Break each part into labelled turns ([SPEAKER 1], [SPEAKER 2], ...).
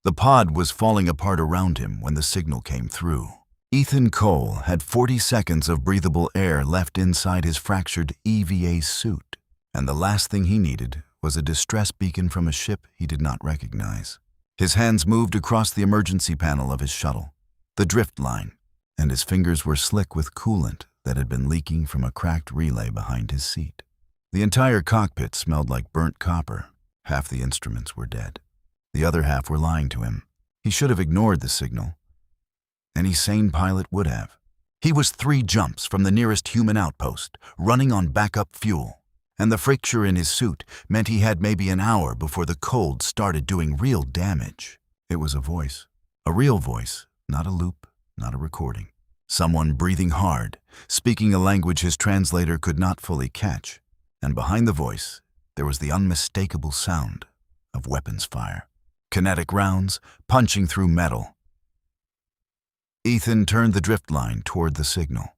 [SPEAKER 1] The pod was falling apart around him when the signal came through. Ethan Cole had 40 seconds of breathable air left inside his fractured EVA suit, and the last thing he needed was a distress beacon from a ship he did not recognize. His hands moved across the emergency panel of his shuttle, the drift line, and his fingers were slick with coolant that had been leaking from a cracked relay behind his seat. The entire cockpit smelled like burnt copper. Half the instruments were dead. The other half were lying to him. He should have ignored the signal. Any sane pilot would have. He was 3 jumps from the nearest human outpost, running on backup fuel, and the fracture in his suit meant he had maybe an hour before the cold started doing real damage. It was a voice. A real voice, not a loop, not a recording. Someone breathing hard, speaking a language his translator could not fully catch. And behind the voice, there was the unmistakable sound of weapons fire. Kinetic rounds punching through metal. Ethan turned the drift line toward the signal.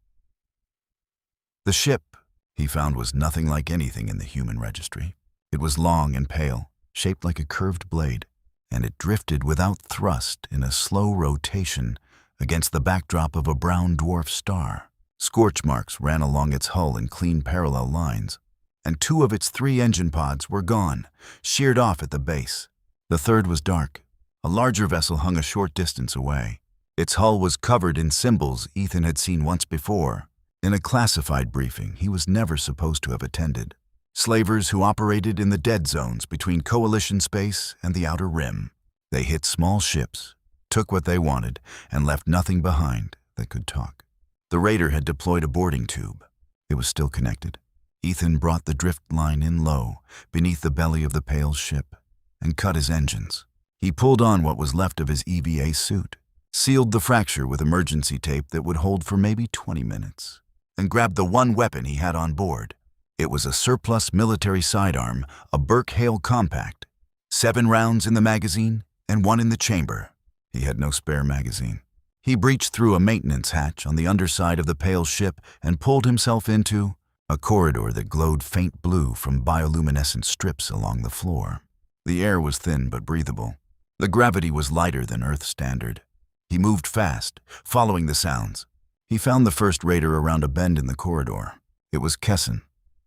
[SPEAKER 1] The ship, he found, was nothing like anything in the human registry. It was long and pale, shaped like a curved blade, and it drifted without thrust in a slow rotation against the backdrop of a brown dwarf star. Scorch marks ran along its hull in clean parallel lines, and 2 of its 3 engine pods were gone, sheared off at the base. The third was dark. A larger vessel hung a short distance away. Its hull was covered in symbols Ethan had seen once before, in a classified briefing he was never supposed to have attended. Slavers who operated in the dead zones between Coalition space and the Outer Rim. They hit small ships, took what they wanted, and left nothing behind that could talk. The raider had deployed a boarding tube. It was still connected. Ethan brought the drift line in low, beneath the belly of the pale ship, and cut his engines. He pulled on what was left of his EVA suit, sealed the fracture with emergency tape that would hold for maybe 20 minutes, and grabbed the one weapon he had on board. It was a surplus military sidearm, a Burke Hale compact. 7 rounds in the magazine and 1 in the chamber. He had no spare magazine. He breached through a maintenance hatch on the underside of the pale ship and pulled himself into a corridor that glowed faint blue from bioluminescent strips along the floor. The air was thin but breathable. The gravity was lighter than Earth standard. He moved fast, following the sounds. He found the first raider around a bend in the corridor. It was Kessin,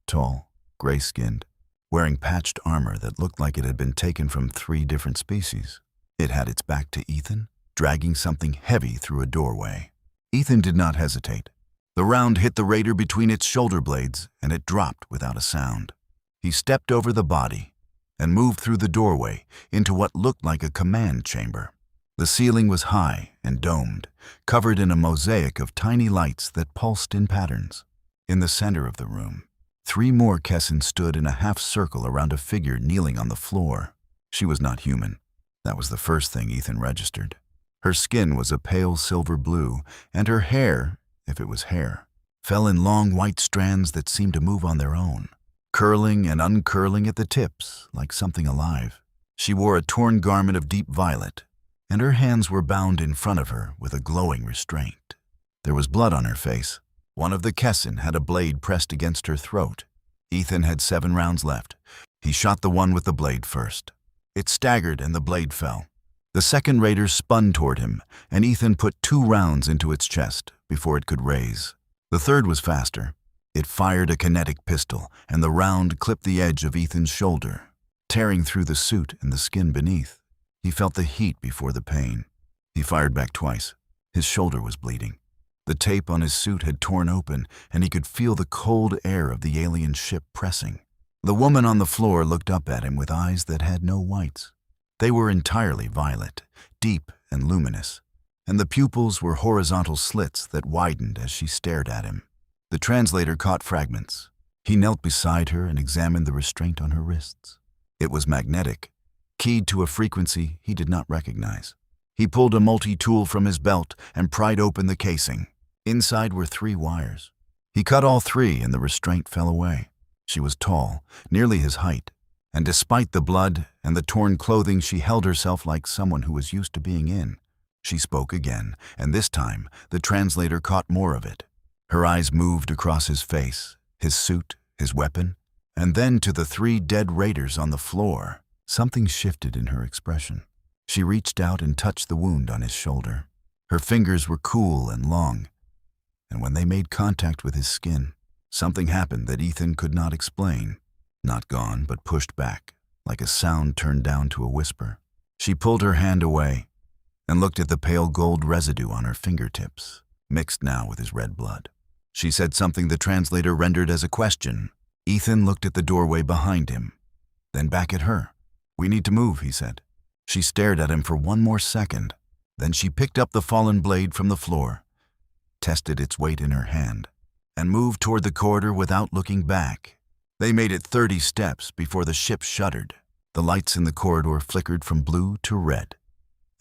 [SPEAKER 1] tall, gray-skinned, wearing patched armor that looked like it had been taken from 3 different species. It had its back to Ethan, dragging something heavy through a doorway. Ethan did not hesitate. The round hit the raider between its shoulder blades, and it dropped without a sound. He stepped over the body and moved through the doorway into what looked like a command chamber. The ceiling was high and domed, covered in a mosaic of tiny lights that pulsed in patterns. In the center of the room, 3 more Kessin stood in a half-circle around a figure kneeling on the floor. She was not human. That was the first thing Ethan registered. Her skin was a pale silver blue, and her hair, if it was hair, fell in long white strands that seemed to move on their own, curling and uncurling at the tips like something alive. She wore a torn garment of deep violet, and her hands were bound in front of her with a glowing restraint. There was blood on her face. One of the Kessin had a blade pressed against her throat. Ethan had 7 rounds left. He shot the one with the blade first. It staggered and the blade fell. The second raider spun toward him, and Ethan put 2 rounds into its chest before it could raise. The third was faster. It fired a kinetic pistol, and the round clipped the edge of Ethan's shoulder, tearing through the suit and the skin beneath. He felt the heat before the pain. He fired back twice. His shoulder was bleeding. The tape on his suit had torn open, and he could feel the cold air of the alien ship pressing. The woman on the floor looked up at him with eyes that had no whites. They were entirely violet, deep and luminous, and the pupils were horizontal slits that widened as she stared at him. The translator caught fragments. He knelt beside her and examined the restraint on her wrists. It was magnetic, keyed to a frequency he did not recognize. He pulled a multi-tool from his belt and pried open the casing. Inside were 3 wires. He cut all 3 and the restraint fell away. She was tall, nearly his height, and despite the blood and the torn clothing, she held herself like someone who was used to being in. She spoke again, and this time the translator caught more of it. Her eyes moved across his face, his suit, his weapon, and then to the 3 dead raiders on the floor. Something shifted in her expression. She reached out and touched the wound on his shoulder. Her fingers were cool and long, and when they made contact with his skin, something happened that Ethan could not explain. Not gone, but pushed back, like a sound turned down to a whisper. She pulled her hand away and looked at the pale gold residue on her fingertips, mixed now with his red blood. She said something the translator rendered as a question. Ethan looked at the doorway behind him, then back at her. "We need to move," he said. She stared at him for one more second. Then she picked up the fallen blade from the floor, tested its weight in her hand, and moved toward the corridor without looking back. They made it 30 steps before the ship shuddered. The lights in the corridor flickered from blue to red,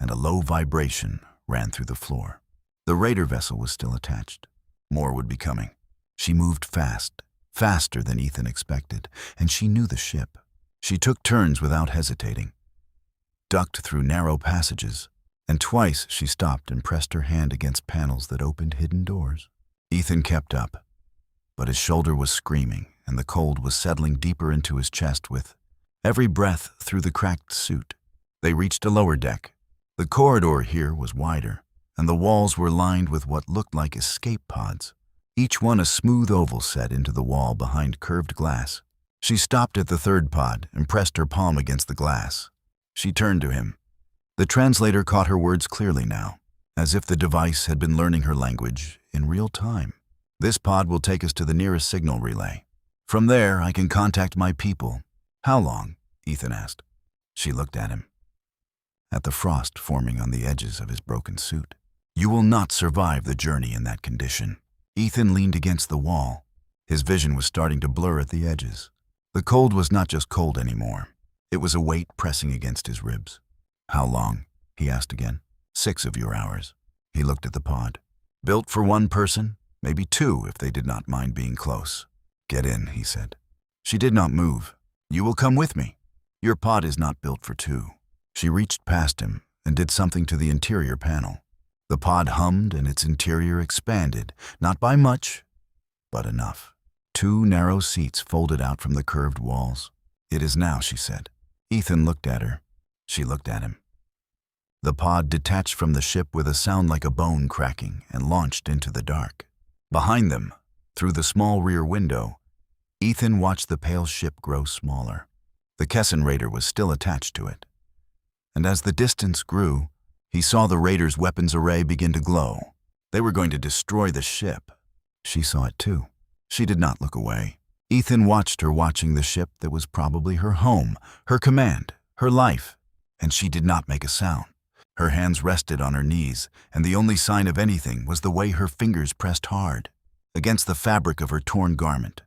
[SPEAKER 1] and a low vibration ran through the floor. The raider vessel was still attached. More would be coming. She moved fast, faster than Ethan expected, and she knew the ship. She took turns without hesitating, ducked through narrow passages, and twice she stopped and pressed her hand against panels that opened hidden doors. Ethan kept up, but his shoulder was screaming, and the cold was settling deeper into his chest with every breath through the cracked suit. They reached a lower deck. The corridor here was wider, and the walls were lined with what looked like escape pods, each one a smooth oval set into the wall behind curved glass. She stopped at the third pod and pressed her palm against the glass. She turned to him. The translator caught her words clearly now, as if the device had been learning her language in real time. "This pod will take us to the nearest signal relay. From there, I can contact my people." "How long?" Ethan asked. She looked at him, at the frost forming on the edges of his broken suit. "You will not survive the journey in that condition." Ethan leaned against the wall. His vision was starting to blur at the edges. The cold was not just cold anymore. It was a weight pressing against his ribs. "How long?" he asked again. 6 of your hours." He looked at the pod. "Built for one person, maybe 2 if they did not mind being close." "Get in," he said. She did not move. "You will come with me. Your pod is not built for 2. She reached past him and did something to the interior panel. The pod hummed and its interior expanded, not by much, but enough. 2 narrow seats folded out from the curved walls. "It is now," she said. Ethan looked at her. She looked at him. The pod detached from the ship with a sound like a bone cracking and launched into the dark. Behind them, through the small rear window, Ethan watched the pale ship grow smaller. The Kessin raider was still attached to it. And as the distance grew, he saw the raider's weapons array begin to glow. They were going to destroy the ship. She saw it too. She did not look away. Ethan watched her watching the ship that was probably her home, her command, her life, and she did not make a sound. Her hands rested on her knees, and the only sign of anything was the way her fingers pressed hard against the fabric of her torn garment,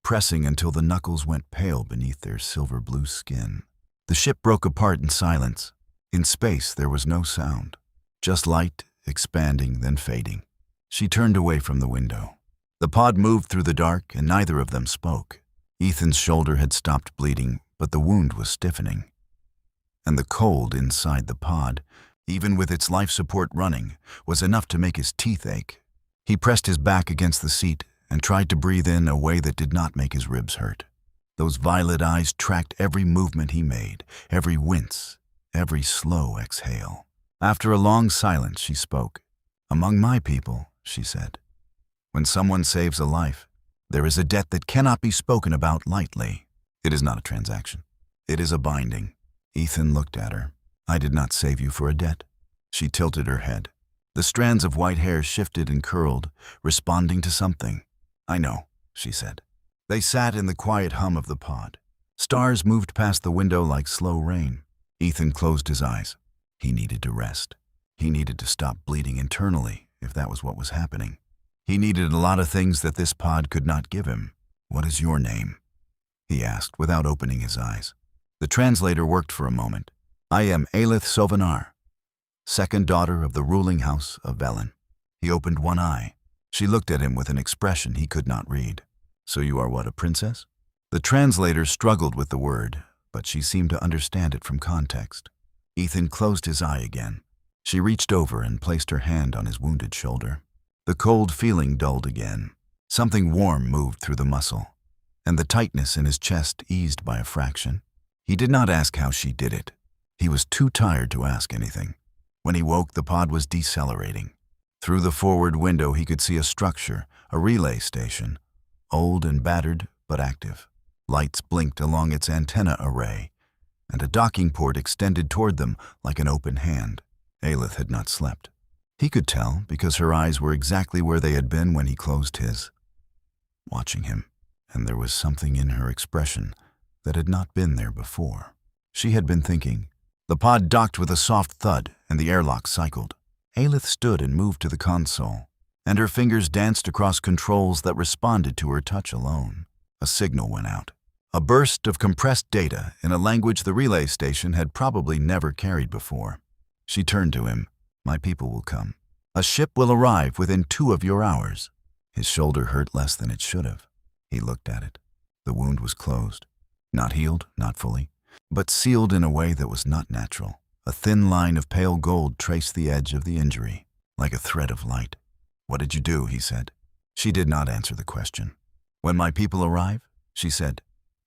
[SPEAKER 1] pressing until the knuckles went pale beneath their silver-blue skin. The ship broke apart in silence. In space, there was no sound, just light, expanding, then fading. She turned away from the window. The pod moved through the dark, and neither of them spoke. Ethan's shoulder had stopped bleeding, but the wound was stiffening. And the cold inside the pod, even with its life support running, was enough to make his teeth ache. He pressed his back against the seat and tried to breathe in a way that did not make his ribs hurt. Those violet eyes tracked every movement he made, every wince, every slow exhale. After a long silence, she spoke. "Among my people," she said, "when someone saves a life, there is a debt that cannot be spoken about lightly. It is not a transaction. It is a binding." Ethan looked at her. "I did not save you for a debt." She tilted her head. The strands of white hair shifted and curled, responding to something. "I know," she said. They sat in the quiet hum of the pod. Stars moved past the window like slow rain. Ethan closed his eyes. He needed to rest. He needed to stop bleeding internally, if that was what was happening. He needed a lot of things that this pod could not give him. "What is your name?" he asked without opening his eyes. The translator worked for a moment. "I am Aelith Sovanar, second daughter of the ruling house of Velen." He opened one eye. She looked at him with an expression he could not read. "So you are what, a princess?" The translator struggled with the word, but she seemed to understand it from context. Ethan closed his eye again. She reached over and placed her hand on his wounded shoulder. The cold feeling dulled again. Something warm moved through the muscle, and the tightness in his chest eased by a fraction. He did not ask how she did it. He was too tired to ask anything. When he woke, the pod was decelerating. Through the forward window, he could see a structure, a relay station, old and battered but active. Lights blinked along its antenna array, and a docking port extended toward them like an open hand. Aelith had not slept. He could tell because her eyes were exactly where they had been when he closed his, watching him, and there was something in her expression that had not been there before. She had been thinking. The pod docked with a soft thud, and the airlock cycled. Aelith stood and moved to the console, and her fingers danced across controls that responded to her touch alone. A signal went out. A burst of compressed data in a language the relay station had probably never carried before. She turned to him. "My people will come. A ship will arrive within 2 of your hours." His shoulder hurt less than it should have. He looked at it. The wound was closed. Not healed, not fully, but sealed in a way that was not natural. A thin line of pale gold traced the edge of the injury, like a thread of light. "What did you do?" he said. She did not answer the question. "When my people arrive," she said,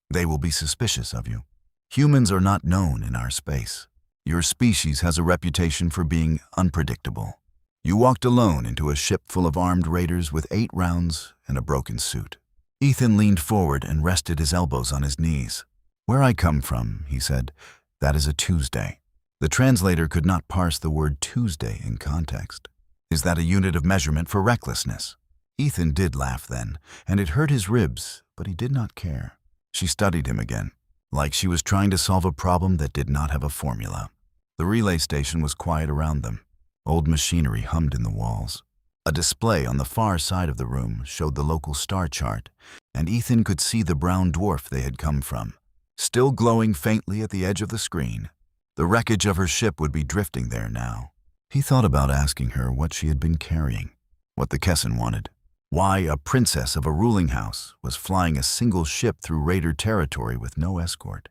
[SPEAKER 1] "they will be suspicious of you. Humans are not known in our space. Your species has a reputation for being unpredictable. You walked alone into a ship full of armed raiders with 8 rounds and a broken suit." Ethan leaned forward and rested his elbows on his knees. "Where I come from," he said, "that is a Tuesday." The translator could not parse the word Tuesday in context. Is that a unit of measurement for recklessness? Ethan did laugh then, and it hurt his ribs, but he did not care. She studied him again, like she was trying to solve a problem that did not have a formula. The relay station was quiet around them. Old machinery hummed in the walls. A display on the far side of the room showed the local star chart, and Ethan could see the brown dwarf they had come from, still glowing faintly at the edge of the screen. The wreckage of her ship would be drifting there now. He thought about asking her what she had been carrying, what the Kessin wanted, why a princess of a ruling house was flying a single ship through raider territory with no escort.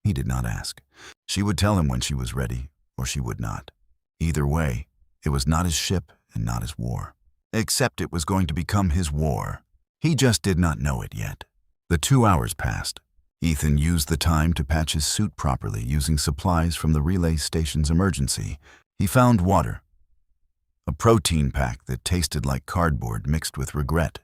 [SPEAKER 1] He did not ask. She would tell him when she was ready, or she would not. Either way, it was not his ship and not his war. Except it was going to become his war. He just did not know it yet. The 2 hours passed. Ethan used the time to patch his suit properly using supplies from the relay station's emergency. He found water, a protein pack that tasted like cardboard mixed with regret,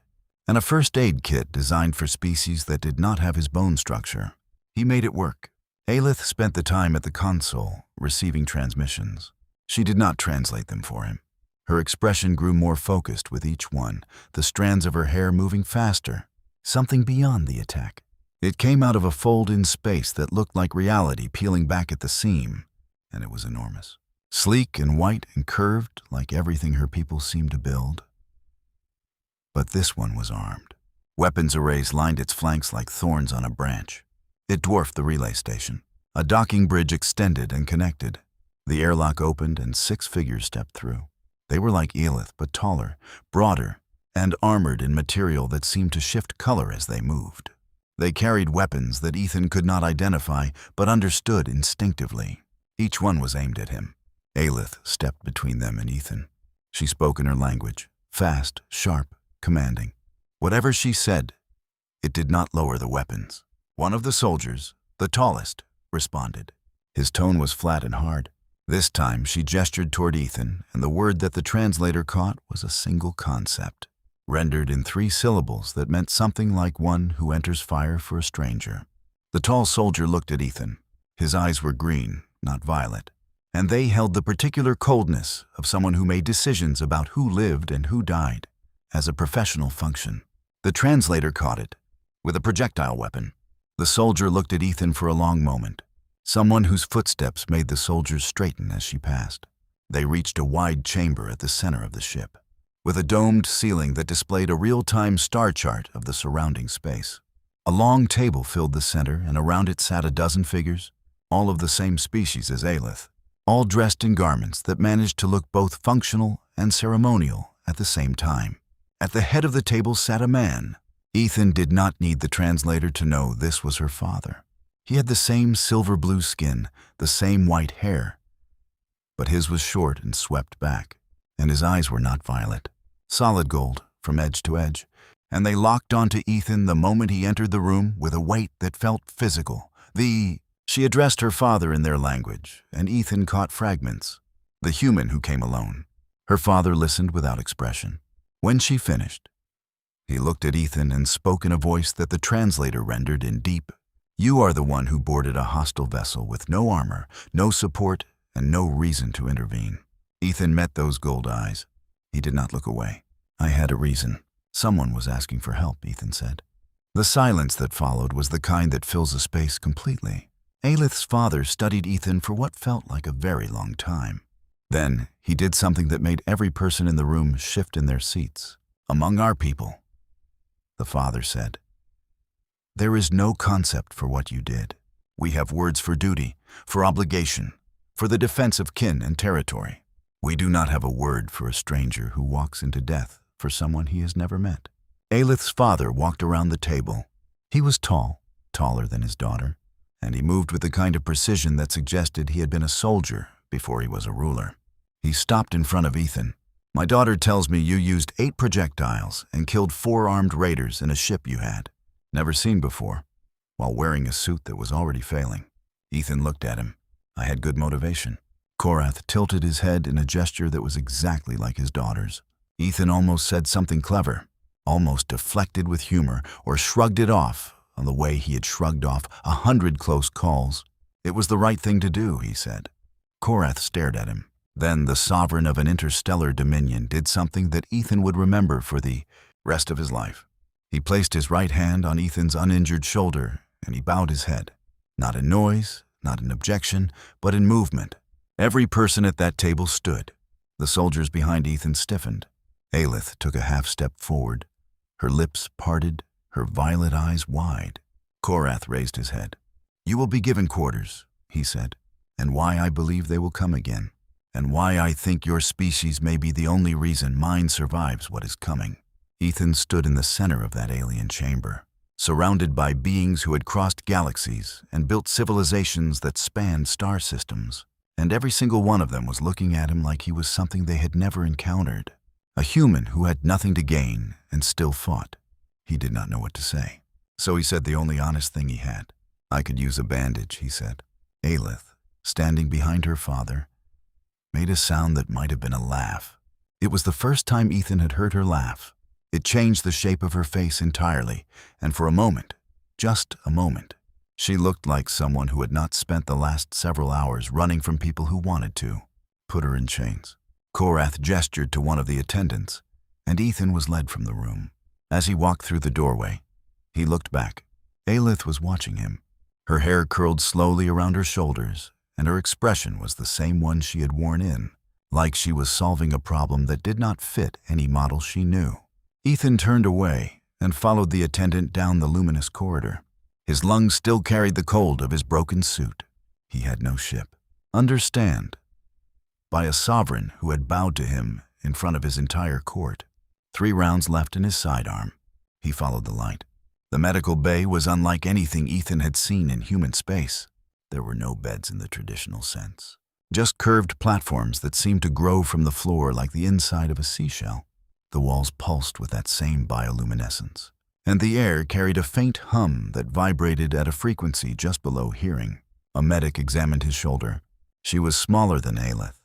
[SPEAKER 1] and a first aid kit designed for species that did not have his bone structure. He made it work. Aelith spent the time at the console, receiving transmissions. She did not translate them for him. Her expression grew more focused with each one, the strands of her hair moving faster, something beyond the attack. It came out of a fold in space that looked like reality peeling back at the seam, and it was enormous. Sleek and white and curved like everything her people seemed to build. But this one was armed. Weapons arrays lined its flanks like thorns on a branch. It dwarfed the relay station. A docking bridge extended and connected. The airlock opened and 6 figures stepped through. They were like Aelith, but taller, broader, and armored in material that seemed to shift color as they moved. They carried weapons that Ethan could not identify but understood instinctively. Each one was aimed at him. Aelith stepped between them and Ethan. She spoke in her language, fast, sharp, commanding. Whatever she said, it did not lower the weapons. One of the soldiers, the tallest, responded. His tone was flat and hard. This time she gestured toward Ethan, and the word that the translator caught was a single concept, rendered in 3 syllables that meant something like one who enters fire for a stranger. The tall soldier looked at Ethan. His eyes were green, not violet, and they held the particular coldness of someone who made decisions about who lived and who died as a professional function. The translator caught it, with a projectile weapon. The soldier looked at Ethan for a long moment, someone whose footsteps made the soldiers straighten as she passed. They reached a wide chamber at the center of the ship, with a domed ceiling that displayed a real-time star chart of the surrounding space. A long table filled the center, and around it sat a dozen figures, all of the same species as Aelith, all dressed in garments that managed to look both functional and ceremonial at the same time. At the head of the table sat a man. Ethan did not need the translator to know this was her father. He had the same silver-blue skin, the same white hair, but his was short and swept back, and his eyes were not violet, solid gold from edge to edge, and they locked onto Ethan the moment he entered the room with a weight that felt physical. The She addressed her father in their language, and Ethan caught fragments. The human who came alone. Her father listened without expression. When she finished, he looked at Ethan and spoke in a voice that the translator rendered in deep. "You are the one who boarded a hostile vessel with no armor, no support, and no reason to intervene." Ethan met those gold eyes. He did not look away. "I had a reason. Someone was asking for help," Ethan said. The silence that followed was the kind that fills a space completely. Aelith's father studied Ethan for what felt like a very long time. Then he did something that made every person in the room shift in their seats. "Among our people," the father said, "there is no concept for what you did. We have words for duty, for obligation, for the defense of kin and territory. We do not have a word for a stranger who walks into death for someone he has never met." Aelith's father walked around the table. He was tall, taller than his daughter, and he moved with the kind of precision that suggested he had been a soldier before he was a ruler. He stopped in front of Ethan. "My daughter tells me you used 8 projectiles and killed 4 armed raiders in a ship you had, never seen before, while wearing a suit that was already failing." Ethan looked at him. "I had good motivation." Korath tilted his head in a gesture that was exactly like his daughter's. Ethan almost said something clever, almost deflected with humor, or shrugged it off on the way he had shrugged off 100 close calls. "It was the right thing to do," he said. Korath stared at him. Then the sovereign of an interstellar dominion did something that Ethan would remember for the rest of his life. He placed his right hand on Ethan's uninjured shoulder, and he bowed his head. Not in noise, not in objection, but in movement. Every person at that table stood. The soldiers behind Ethan stiffened. Aelith took a half-step forward, her lips parted, her violet eyes wide. Korath raised his head. "You will be given quarters," he said, "and why I believe they will come again, and why I think your species may be the only reason mine survives what is coming." Ethan stood in the center of that alien chamber, surrounded by beings who had crossed galaxies and built civilizations that spanned star systems, and every single one of them was looking at him like he was something they had never encountered. A human who had nothing to gain and still fought. He did not know what to say. So he said the only honest thing he had. "I could use a bandage," he said. Aelith, standing behind her father, made a sound that might have been a laugh. It was the first time Ethan had heard her laugh. It changed the shape of her face entirely, and for a moment, just a moment, she looked like someone who had not spent the last several hours running from people who wanted to. "Put her in chains." Korath gestured to one of the attendants, and Ethan was led from the room. As he walked through the doorway, he looked back. Aelith was watching him. Her hair curled slowly around her shoulders, and her expression was the same one she had worn in, like she was solving a problem that did not fit any model she knew. Ethan turned away and followed the attendant down the luminous corridor. His lungs still carried the cold of his broken suit. He had no ship. Understand, by a sovereign who had bowed to him in front of his entire court. 3 rounds left in his sidearm. He followed the light. The medical bay was unlike anything Ethan had seen in human space. There were no beds in the traditional sense, just curved platforms that seemed to grow from the floor like the inside of a seashell. The walls pulsed with that same bioluminescence, and the air carried a faint hum that vibrated at a frequency just below hearing. A medic examined his shoulder. She was smaller than Aelith,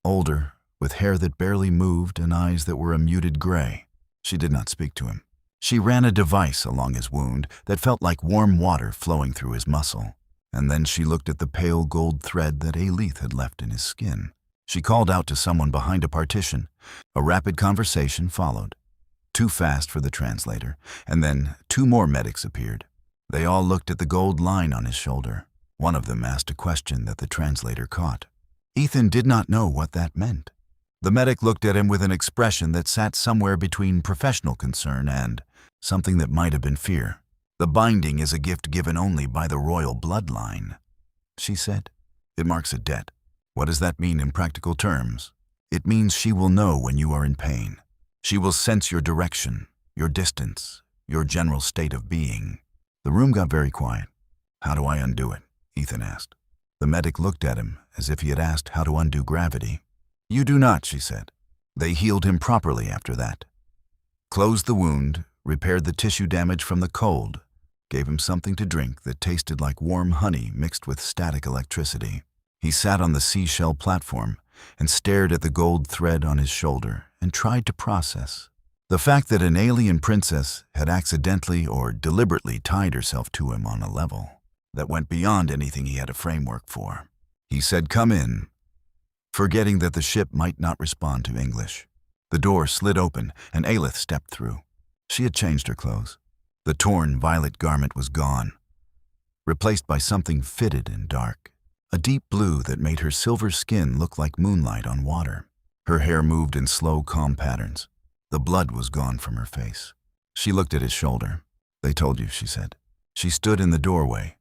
[SPEAKER 1] older, with hair that barely moved and eyes that were a muted gray. She did not speak to him. She ran a device along his wound that felt like warm water flowing through his muscle, and then she looked at the pale gold thread that Aelith had left in his skin. She called out to someone behind a partition. A rapid conversation followed. Too fast for the translator, and then 2 more medics appeared. They all looked at the gold line on his shoulder. One of them asked a question that the translator caught. Ethan did not know what that meant. The medic looked at him with an expression that sat somewhere between professional concern and something that might have been fear. "The binding is a gift given only by the royal bloodline," she said. "It marks a debt." "What does that mean in practical terms?" "It means she will know when you are in pain. She will sense your direction, your distance, your general state of being." The room got very quiet. "How do I undo it?" Ethan asked. The medic looked at him as if he had asked how to undo gravity. "You do not," she said. "They healed him properly after that. Closed the wound, repaired the tissue damage from the cold, gave him something to drink that tasted like warm honey mixed with static electricity. He sat on the seashell platform and stared at the gold thread on his shoulder and tried to process the fact that an alien princess had accidentally or deliberately tied herself to him on a level that went beyond anything he had a framework for. He said, "Come in," forgetting that the ship might not respond to English. The door slid open and Aelith stepped through. She had changed her clothes. The torn violet garment was gone, replaced by something fitted and dark, a deep blue that made her silver skin look like moonlight on water. Her hair moved in slow, calm patterns. The blood was gone from her face. She looked at his shoulder. "They told you," she said. She stood in the doorway,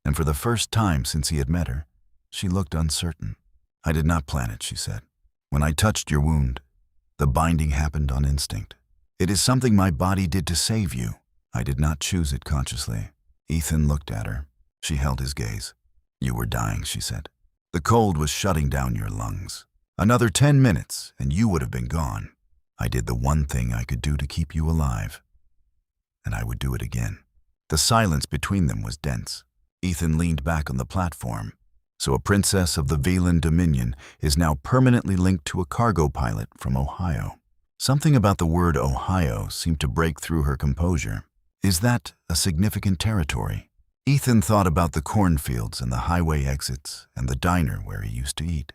[SPEAKER 1] and for the first time since he had met her, she looked uncertain. "I did not plan it," she said. "When I touched your wound, the binding happened on instinct. It is something my body did to save you. I did not choose it consciously." Ethan looked at her. She held his gaze. "You were dying," she said. "The cold was shutting down your lungs. Another 10 minutes, and you would have been gone. I did the one thing I could do to keep you alive, and I would do it again." The silence between them was dense. Ethan leaned back on the platform. "So a princess of the Velan Dominion is now permanently linked to a cargo pilot from Ohio." Something about the word Ohio seemed to break through her composure. Is that a significant territory? Ethan thought about the cornfields and the highway exits and the diner where he used to eat.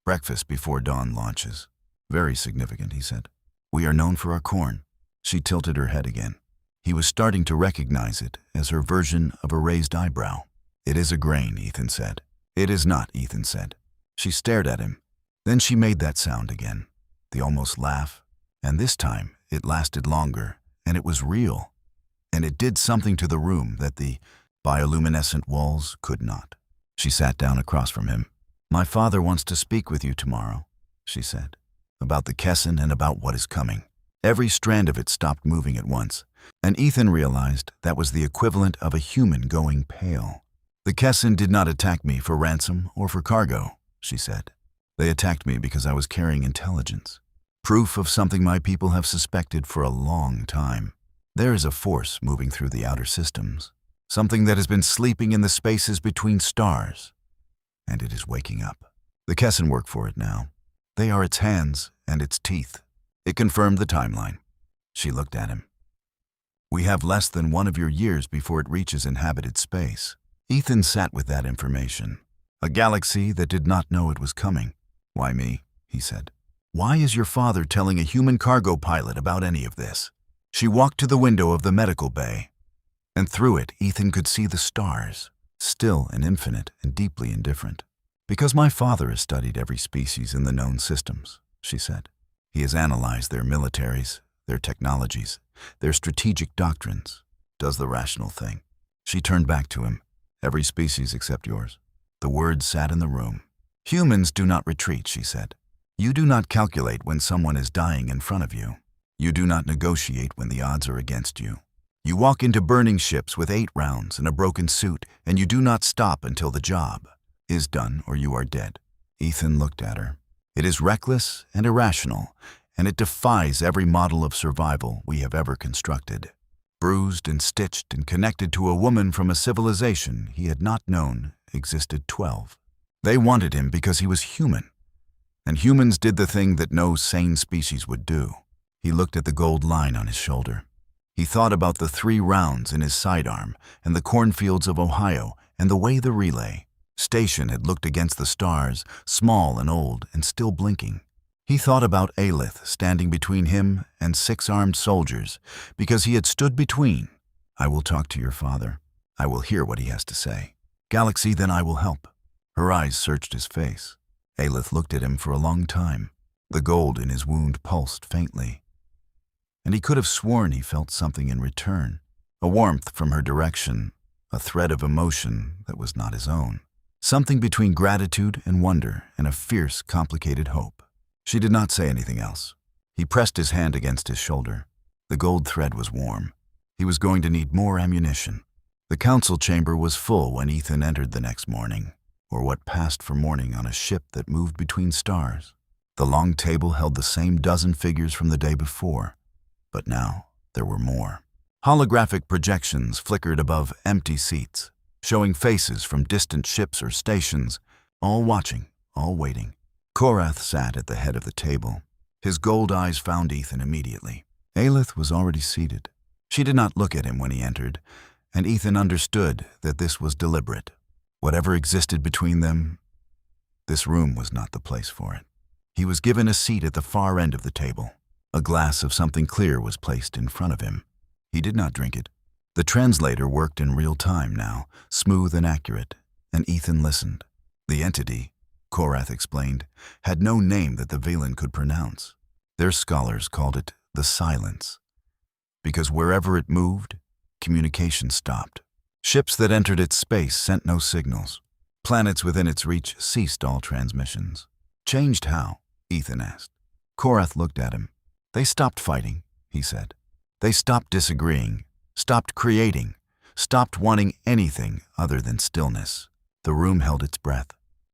[SPEAKER 1] Breakfast before dawn launches. "Very significant," he said. "We are known for our corn." She tilted her head again. He was starting to recognize it as her version of a raised eyebrow. "It is a grain," Ethan said. "It is not," Ethan said. She stared at him. Then she made that sound again, the almost laugh, and this time it lasted longer, and it was real. And it did something to the room that the bioluminescent walls could not. She sat down across from him. "My father wants to speak with you tomorrow," she said, "about the Kessin and about what is coming." Every strand of it stopped moving at once, and Ethan realized that was the equivalent of a human going pale. "The Kessin did not attack me for ransom or for cargo," she said. "They attacked me because I was carrying intelligence. Proof of something my people have suspected for a long time. There is a force moving through the outer systems, something that has been sleeping in the spaces between stars, and it is waking up. The Kessin work for it now. They are its hands and its teeth." It confirmed the timeline. She looked at him. "We have less than one of your years before it reaches inhabited space." Ethan sat with that information. A galaxy that did not know it was coming. "Why me?" he said. "Why is your father telling a human cargo pilot about any of this?" She walked to the window of the medical bay, and through it Ethan could see the stars, still and infinite and deeply indifferent. "Because my father has studied every species in the known systems," she said. "He has analyzed their militaries, their technologies, their strategic doctrines, does the rational thing." She turned back to him. "Every species except yours." The words sat in the room. "Humans do not retreat," she said. "You do not calculate when someone is dying in front of you. You do not negotiate when the odds are against you. You walk into burning ships with 8 rounds and a broken suit, and you do not stop until the job is done or you are dead." Ethan looked at her. "It is reckless and irrational, and it defies every model of survival we have ever constructed." Bruised and stitched and connected to a woman from a civilization he had not known existed 12. They wanted him because he was human, and humans did the thing that no sane species would do. He looked at the gold line on his shoulder. He thought about the 3 rounds in his sidearm and the cornfields of Ohio and the way the relay station had looked against the stars, small and old and still blinking. He thought about Aelith standing between him and 6 armed soldiers because he had stood between. "I will talk to your father. I will hear what he has to say. Galaxy, then I will help." Her eyes searched his face. Aelith looked at him for a long time. The gold in his wound pulsed faintly, and he could have sworn he felt something in return, a warmth from her direction, a thread of emotion that was not his own, something between gratitude and wonder and a fierce, complicated hope. She did not say anything else. He pressed his hand against his shoulder. The gold thread was warm. He was going to need more ammunition. The council chamber was full when Ethan entered the next morning, or what passed for morning on a ship that moved between stars. The long table held the same dozen figures from the day before, but now there were more. Holographic projections flickered above empty seats, showing faces from distant ships or stations, all watching, all waiting. Korath sat at the head of the table. His gold eyes found Ethan immediately. Aelith was already seated. She did not look at him when he entered, and Ethan understood that this was deliberate. Whatever existed between them, this room was not the place for it. He was given a seat at the far end of the table. A glass of something clear was placed in front of him. He did not drink it. The translator worked in real time now, smooth and accurate, and Ethan listened. The entity, Korath explained, had no name that the Valen could pronounce. Their scholars called it the Silence, because wherever it moved, communication stopped. Ships that entered its space sent no signals. Planets within its reach ceased all transmissions. Changed how? Ethan asked. Korath looked at him. They stopped fighting, he said. They stopped disagreeing, stopped creating, stopped wanting anything other than stillness. The room held its breath.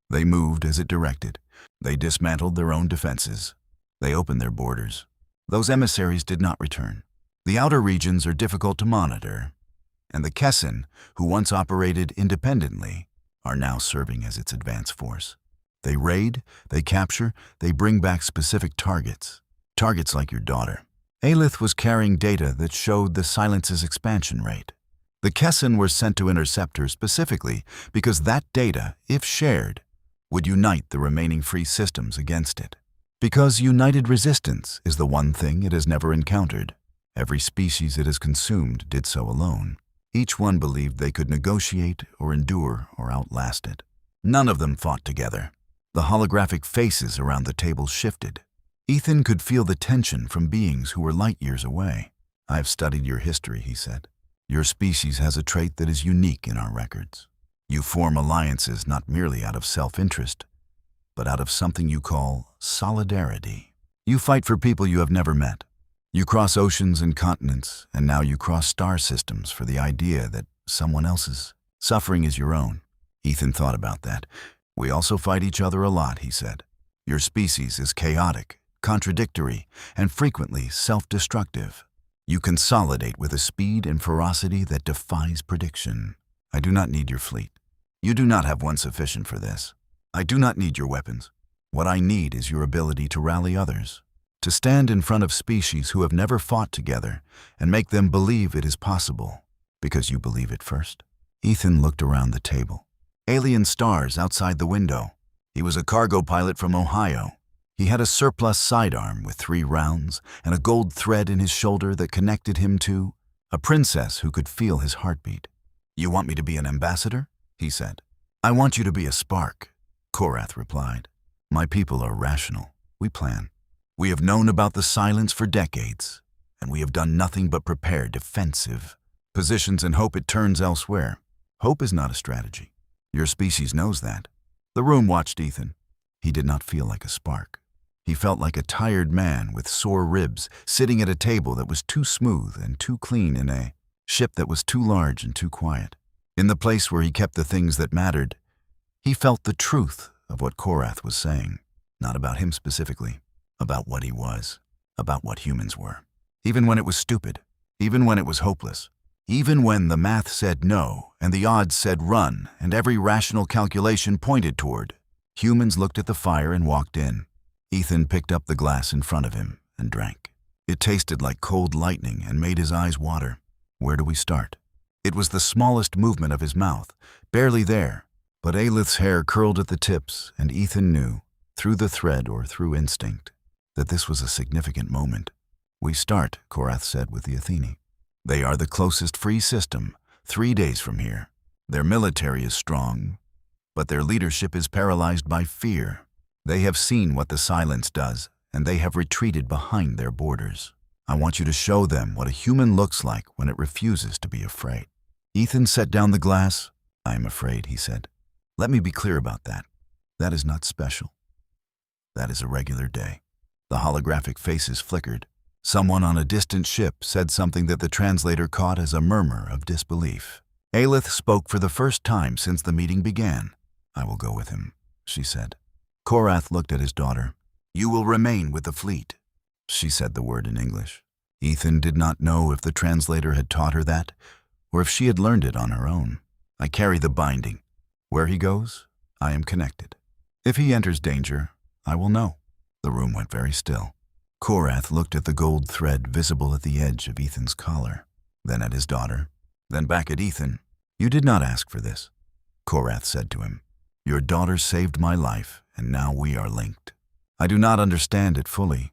[SPEAKER 1] They moved as it directed. They dismantled their own defenses. They opened their borders. Those emissaries did not return. The outer regions are difficult to monitor, and the Kessin, who once operated independently, are now serving as its advance force. They raid, they capture, they bring back specific targets. Targets like your daughter. Aelith was carrying data that showed the Silence's expansion rate. The Kessin were sent to intercept her specifically because that data, if shared, would unite the remaining free systems against it. Because united resistance is the one thing it has never encountered. Every species it has consumed did so alone. Each one believed they could negotiate or endure or outlast it. None of them fought together. The holographic faces around the table shifted. Ethan could feel the tension from beings who were light years away. "I have studied your history," he said. "Your species has a trait that is unique in our records. You form alliances not merely out of self-interest, but out of something you call solidarity. You fight for people you have never met. You cross oceans and continents, and now you cross star systems for the idea that someone else's suffering is your own." Ethan thought about that. "We also fight each other a lot," he said. "Your species is chaotic, contradictory, and frequently self-destructive. You consolidate with a speed and ferocity that defies prediction. I do not need your fleet. You do not have one sufficient for this. I do not need your weapons. What I need is your ability to rally others, to stand in front of species who have never fought together and make them believe it is possible, because you believe it first." Ethan looked around the table. Alien stars outside the window. He was a cargo pilot from Ohio. He had a surplus sidearm with 3 rounds and a gold thread in his shoulder that connected him to a princess who could feel his heartbeat. "You want me to be an ambassador?" he said. "I want you to be a spark," Korath replied. "My people are rational. We plan. We have known about the Silence for decades, and we have done nothing but prepare defensive positions and hope it turns elsewhere. Hope is not a strategy. Your species knows that." The room watched Ethan. He did not feel like a spark. He felt like a tired man with sore ribs, sitting at a table that was too smooth and too clean in a ship that was too large and too quiet. In the place where he kept the things that mattered, he felt the truth of what Korath was saying. Not about him specifically, about what he was, about what humans were. Even when it was stupid, even when it was hopeless, even when the math said no and the odds said run and every rational calculation pointed toward, humans looked at the fire and walked in. Ethan picked up the glass in front of him and drank. It tasted like cold lightning and made his eyes water. Where do we start? It was the smallest movement of his mouth, barely there, but Aelith's hair curled at the tips, and Ethan knew, through the thread or through instinct, that this was a significant moment. "We start," Korath said with the Athene. "They are the closest free system, 3 days from here. Their military is strong, but their leadership is paralyzed by fear. They have seen what the Silence does, and they have retreated behind their borders. I want you to show them what a human looks like when it refuses to be afraid." Ethan set down the glass. "I am afraid," he said. "Let me be clear about that. That is not special. That is a regular day." The holographic faces flickered. Someone on a distant ship said something that the translator caught as a murmur of disbelief. Aelith spoke for the first time since the meeting began. "I will go with him," she said. Korath looked at his daughter. "You will remain with the fleet." She said the word in English. Ethan did not know if the translator had taught her that, or if she had learned it on her own. I carry the binding. Where he goes, I am connected. If he enters danger, I will know. The room went very still. Korath looked at the gold thread visible at the edge of Ethan's collar, then at his daughter, then back at Ethan. You did not ask for this, Korath said to him. Your daughter saved my life, and now we are linked. I do not understand it fully,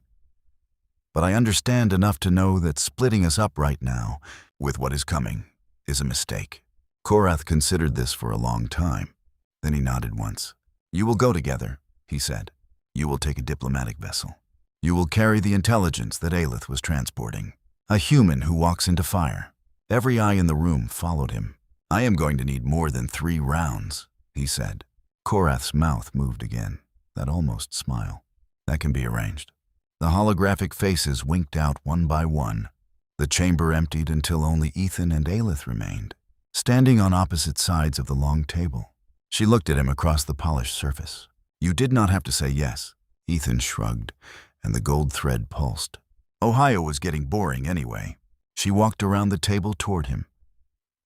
[SPEAKER 1] but I understand enough to know that splitting us up right now, with what is coming, is a mistake. Korath considered this for a long time. Then he nodded once. You will go together, he said. You will take a diplomatic vessel. You will carry the intelligence that Aelith was transporting. A human who walks into fire. Every eye in the room followed him. I am going to need more than 3 rounds, he said. Korath's mouth moved again, that almost smile. That can be arranged. The holographic faces winked out one by one. The chamber emptied until only Ethan and Aelith remained, standing on opposite sides of the long table. She looked at him across the polished surface. You did not have to say yes. Ethan shrugged, and the gold thread pulsed. Ohio was getting boring anyway. She walked around the table toward him,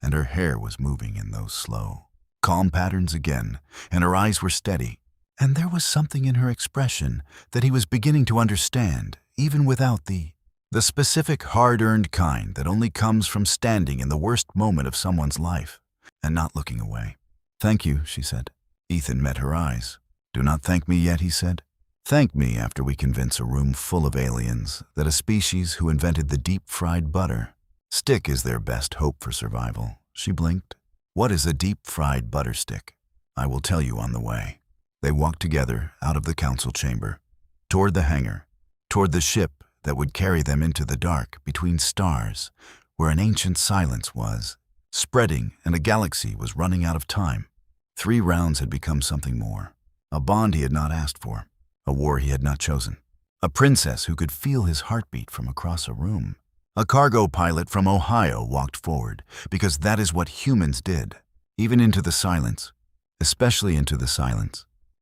[SPEAKER 1] and her hair was moving in those slow, calm patterns again, and her eyes were steady. And there was something in her expression that he was beginning to understand, even without the specific hard-earned kind that only comes from standing in the worst moment of someone's life and not looking away. Thank you, she said. Ethan met her eyes. Do not thank me yet, he said. Thank me after we convince a room full of aliens that a species who invented the deep-fried butter. Stick is their best hope for survival. She blinked. What is a deep-fried butter stick? I will tell you on the way. They walked together out of the council chamber, toward the hangar, toward the ship that would carry them into the dark between stars, where an ancient silence was, spreading and a galaxy was running out of time. 3 rounds had become something more, a bond he had not asked for, a war he had not chosen, a princess who could feel his heartbeat from across a room. A cargo pilot from Ohio walked forward, because that is what humans did, even into the silence, especially into the silence.